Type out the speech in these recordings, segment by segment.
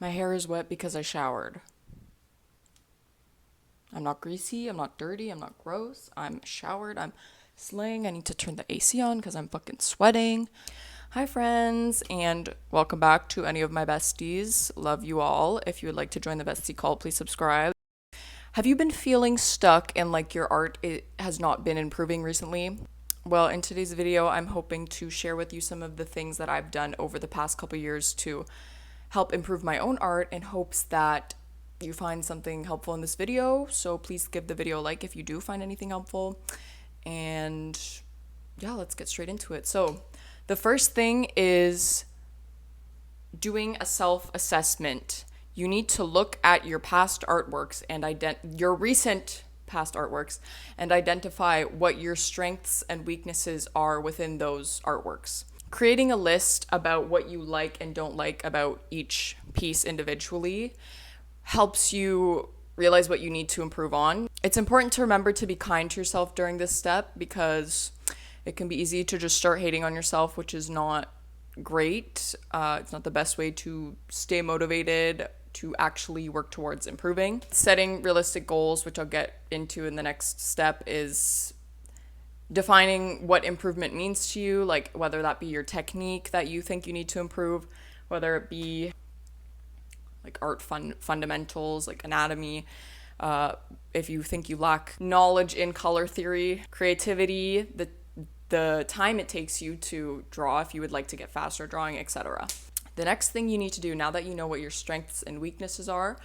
My hair is wet because I showered. I'm not greasy, I'm not dirty, I'm not gross. I'm showered, I'm slaying. I need to turn the AC on because I'm fucking sweating. Hi, friends, and welcome back to any of my besties. Love you all. If you would like to join the bestie call, please subscribe. Have you been feeling stuck and like your art it has not been improving recently? Well, in today's video, I'm hoping to share with you some of the things that I've done over the past couple years to help improve my own art in hopes that you find something helpful in this video. So please give the video a like if you do find anything helpful. And yeah, let's get straight into it. So the first thing is doing a self-assessment. You need to look at your past artworks and your recent past artworks and identify what your strengths and weaknesses are within those artworks. Creating a list about what you like and don't like about each piece individually helps you realize what you need to improve on. It's important to remember to be kind to yourself during this step because it can be easy to just start hating on yourself, which is not great. It's not the best way to stay motivated to actually work towards improving. Setting realistic goals, which I'll get into in the next step, is defining what improvement means to you, like whether that be your technique that you think you need to improve, whether it be like fundamentals, like anatomy, if you think you lack knowledge in color theory, creativity, the time it takes you to draw, if you would like to get faster drawing, etc. The next thing you need to do now that you know what your strengths and weaknesses are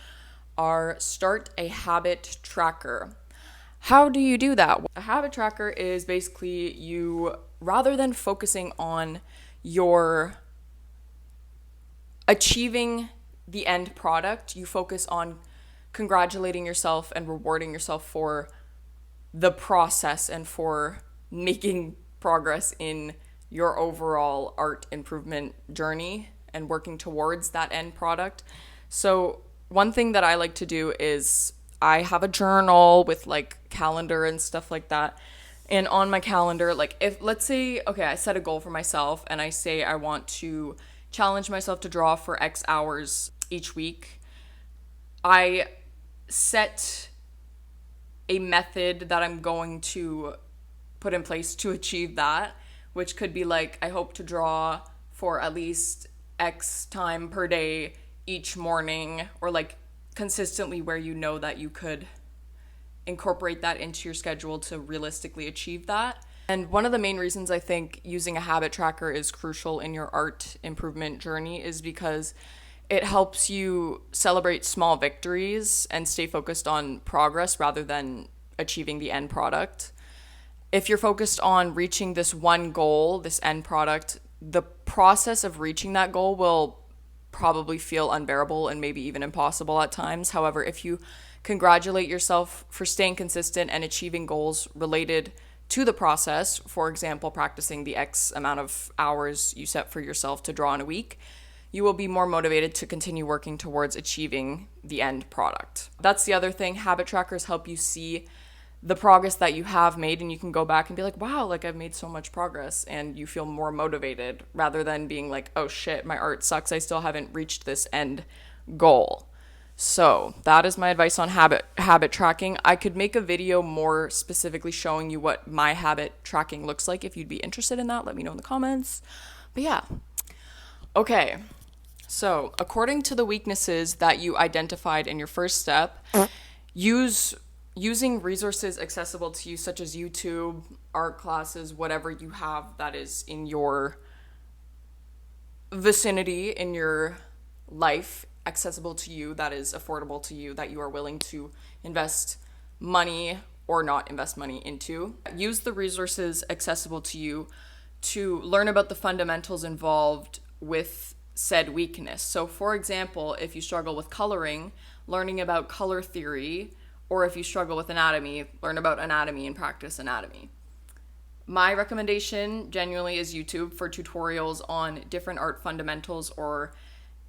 start a habit tracker. How do you do that? A habit tracker is basically you, rather than focusing on your achieving the end product, you focus on congratulating yourself and rewarding yourself for the process and for making progress in your overall art improvement journey and working towards that end product. So one thing that I like to do is I have a journal with like calendar and stuff like that. And on my calendar, like if let's say, okay, I set a goal for myself and I say I want to challenge myself to draw for X hours each week, I set a method that I'm going to put in place to achieve that, which could be like, I hope to draw for at least X time per day each morning, or like consistently where you know that you could incorporate that into your schedule to realistically achieve that. And one of the main reasons I think using a habit tracker is crucial in your art improvement journey is because it helps you celebrate small victories and stay focused on progress rather than achieving the end product. If you're focused on reaching this one goal, this end product, the process of reaching that goal will probably feel unbearable and maybe even impossible at times. However, if you congratulate yourself for staying consistent and achieving goals related to the process, for example, practicing the X amount of hours you set for yourself to draw in a week, you will be more motivated to continue working towards achieving the end product. That's the other thing. Habit trackers help you see the progress that you have made, and you can go back and be like, wow, like I've made so much progress, and you feel more motivated rather than being like, oh shit, my art sucks, I still haven't reached this end goal. So that is my advice on habit tracking. I could make a video more specifically showing you what my habit tracking looks like. If you'd be interested in that, let me know in the comments. But yeah. Okay. So, according to the weaknesses that you identified in your first step, using resources accessible to you such as YouTube, art classes, whatever you have that is in your vicinity, in your life, accessible to you, that is affordable to you, that you are willing to invest money or not invest money into. Use the resources accessible to you to learn about the fundamentals involved with said weakness. So for example, if you struggle with coloring, learning about color theory, or if you struggle with anatomy, learn about anatomy and practice anatomy. My recommendation genuinely is YouTube for tutorials on different art fundamentals or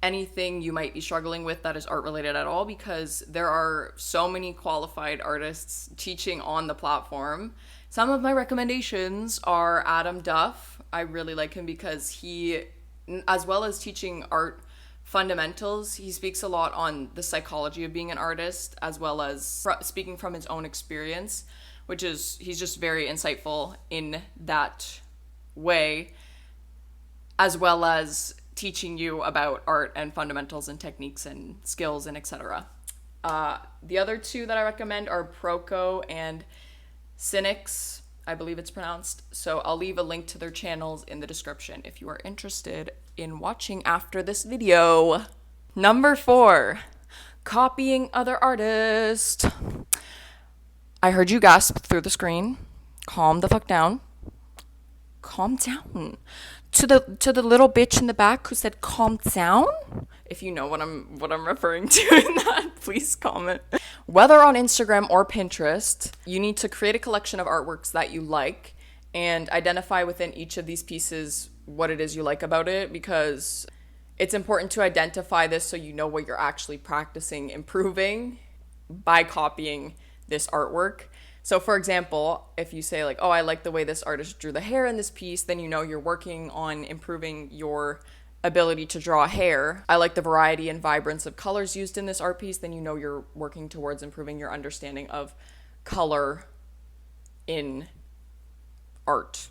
anything you might be struggling with that is art related at all, because there are so many qualified artists teaching on the platform. Some of my recommendations are Adam Duff. I really like him because he, as well as teaching art Fundamentals, he speaks a lot on the psychology of being an artist, as well as speaking from his own experience, which is, he's just very insightful in that way, as well as teaching you about art and fundamentals and techniques and skills and etc. The other two that I recommend are Proko and Cynics, I believe it's pronounced. So I'll leave a link to their channels in the description if you are interested in watching after this video. Number 4, copying other artists. I heard you gasp through the screen. Calm the fuck down. Calm down. To the little bitch in the back who said calm down. If you know what I'm referring to in that, please comment. Whether on Instagram or Pinterest, you need to create a collection of artworks that you like and identify within each of these pieces what it is you like about it, because it's important to identify this so you know what you're actually practicing improving by copying this artwork. So for example, if you say like, oh, I like the way this artist drew the hair in this piece, then you know you're working on improving your ability to draw hair. I like the variety and vibrance of colors used in this art piece, then you know you're working towards improving your understanding of color in art.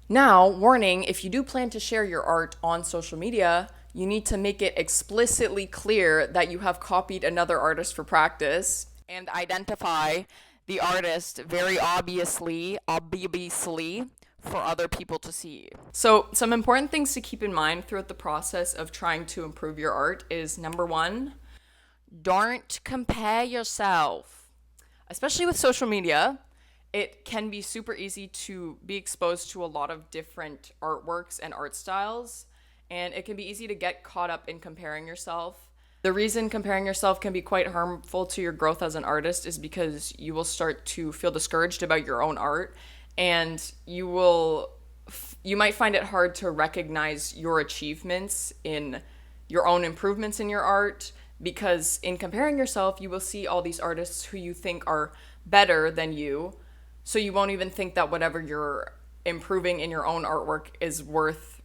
Now, warning, if you do plan to share your art on social media, you need to make it explicitly clear that you have copied another artist for practice and identify the artist very obviously for other people to see. So some important things to keep in mind throughout the process of trying to improve your art is, number 1, don't compare yourself. Especially with social media, it can be super easy to be exposed to a lot of different artworks and art styles, and it can be easy to get caught up in comparing yourself. The reason comparing yourself can be quite harmful to your growth as an artist is because you will start to feel discouraged about your own art, and you might find it hard to recognize your achievements in your own improvements in your art, because in comparing yourself, you will see all these artists who you think are better than you. So you won't even think that whatever you're improving in your own artwork is worth,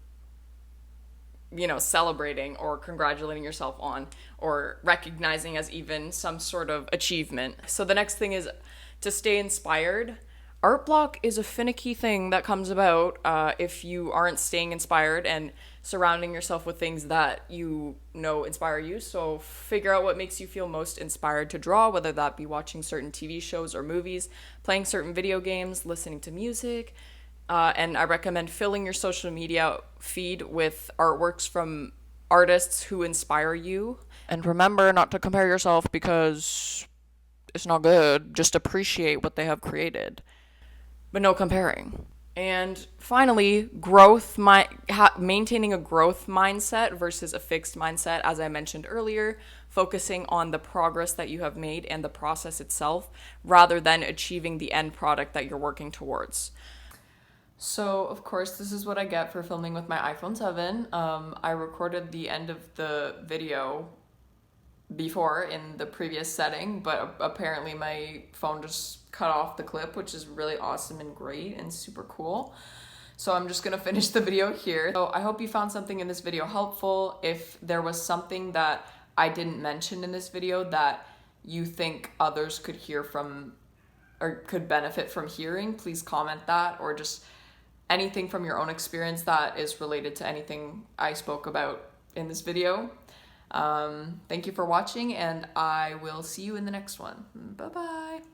celebrating or congratulating yourself on or recognizing as even some sort of achievement. So the next thing is to stay inspired. Art block is a finicky thing that comes about if you aren't staying inspired and surrounding yourself with things that you know inspire you. So figure out what makes you feel most inspired to draw, whether that be watching certain TV shows or movies, playing certain video games, listening to music. And I recommend filling your social media feed with artworks from artists who inspire you. And remember not to compare yourself because it's not good. Just appreciate what they have created, but no comparing. And finally, maintaining a growth mindset versus a fixed mindset, as I mentioned earlier, focusing on the progress that you have made and the process itself, rather than achieving the end product that you're working towards. So, of course, this is what I get for filming with my iPhone 7. I recorded the end of the video before in the previous setting, but apparently my phone just cut off the clip, which is really awesome and great and super cool. So I'm just gonna finish the video here. So I hope you found something in this video helpful. If there was something that I didn't mention in this video that you think others could hear from or could benefit from hearing, please comment that, or just anything from your own experience that is related to anything I spoke about in this video. Thank you for watching, and I will see you in the next one. Bye-bye.